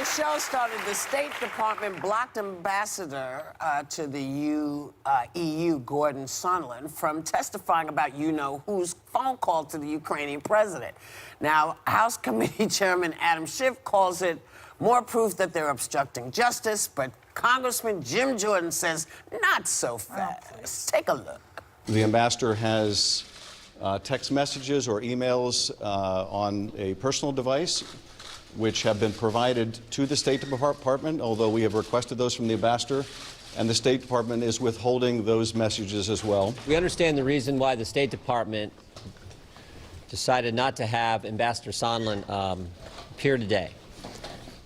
the show started, the State Department blocked Ambassador to the EU, Gordon Sondland, from testifying about you-know-who's phone call to the Ukrainian president. Now, House Committee Chairman Adam Schiff calls it more proof that they're obstructing justice, but Congressman Jim Jordan says not so fast. Take a look. The ambassador has text messages or emails on a personal device which have been provided to the State Department, although we have requested those from the ambassador, and the State Department is withholding those messages as well. We understand the reason why the State Department decided not to have Ambassador Sondland appear today.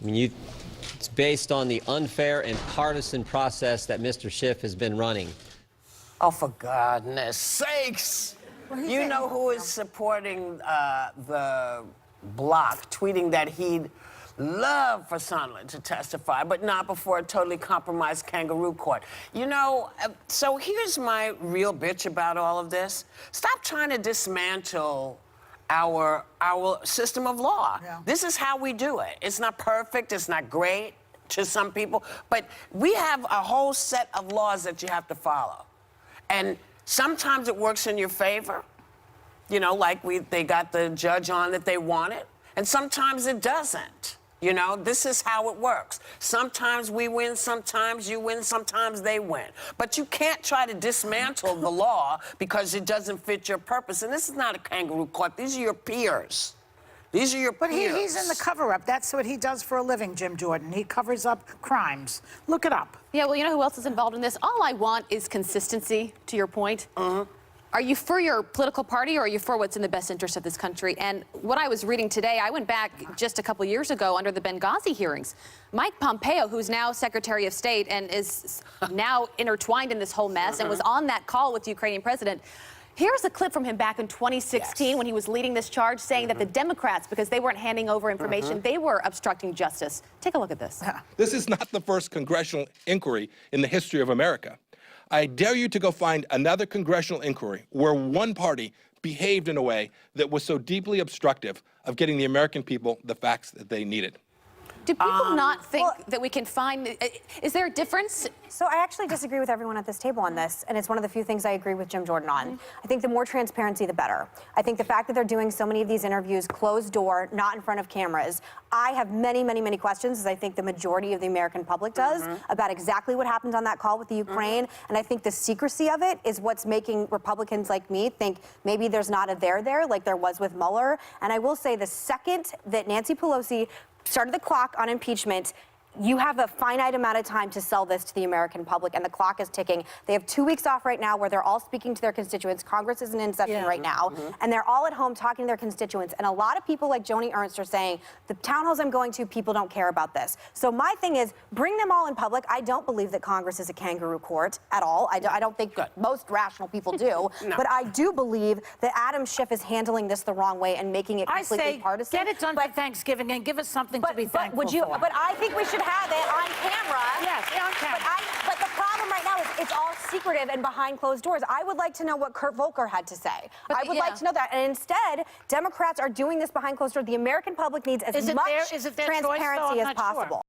I mean, it's based on the unfair and partisan process that Mr. Schiff has been running. Oh, for goodness sakes! You know who is supporting the block, tweeting that he'd love for Sondland to testify, but not before a totally compromised kangaroo court. You know, so here's my real bitch about all of this. Stop trying to dismantle our system of law. Yeah. This is how we do it. It's not perfect, it's not great to some people, but we have a whole set of laws that you have to follow. And sometimes it works in your favor, you know, like they got the judge on that they wanted, and sometimes it doesn't. You know, this is how it works. Sometimes we win, sometimes you win, sometimes they win. But you can't try to dismantle the law because it doesn't fit your purpose. And this is not a kangaroo court. These are your peers. These are your peers. But he's in the cover-up. That's what he does for a living, Jim Jordan. He covers up crimes. Look it up. Yeah, well, you know who else is involved in this? All I want is consistency, to your point. Are you for your political party, or are you for what's in the best interest of this country? And what I was reading today, I went back just a couple years ago under the Benghazi hearings. Mike Pompeo, who's now Secretary of State and is now intertwined in this whole mess and was on that call with the Ukrainian president. Here's a clip from him back in 2016 when he was leading this charge, saying that the Democrats, because they weren't handing over information, they were obstructing justice. Take a look at this. This is not the first congressional inquiry in the history of America. I dare you to go find another congressional inquiry where one party behaved in a way that was so deeply obstructive of getting the American people the facts that they needed. Do people not think that we can find... Is there a difference? So I actually disagree with everyone at this table on this, and it's one of the few things I agree with Jim Jordan on. I think the more transparency, the better. I think the fact that they're doing so many of these interviews closed door, not in front of cameras, I have many, many, many questions, as I think the majority of the American public does, about exactly what happened on that call with the Ukraine, and I think the secrecy of it is what's making Republicans like me think maybe there's not a there like there was with Mueller. And I will say the second that Nancy Pelosi started the clock on impeachment, you have a finite amount of time to sell this to the American public, and the clock is ticking. They have 2 weeks off right now where they're all speaking to their constituents. Congress isn't in session right now, and they're all at home talking to their constituents. And a lot of people like Joni Ernst are saying, the town halls I'm going to, people don't care about this. So my thing is, bring them all in public. I don't believe that Congress is a kangaroo court at all. I don't think most rational people do. But I do believe that Adam Schiff is handling this the wrong way and making it completely partisan. Get it done by Thanksgiving and give us something to be thankful for. But I think we should have it on camera. Yes, on camera. But the problem right now is it's all secretive and behind closed doors. I would like to know what Kurt Volker had to say. I would like to know that. And instead, Democrats are doing this behind closed doors. The American public needs as much transparency as possible.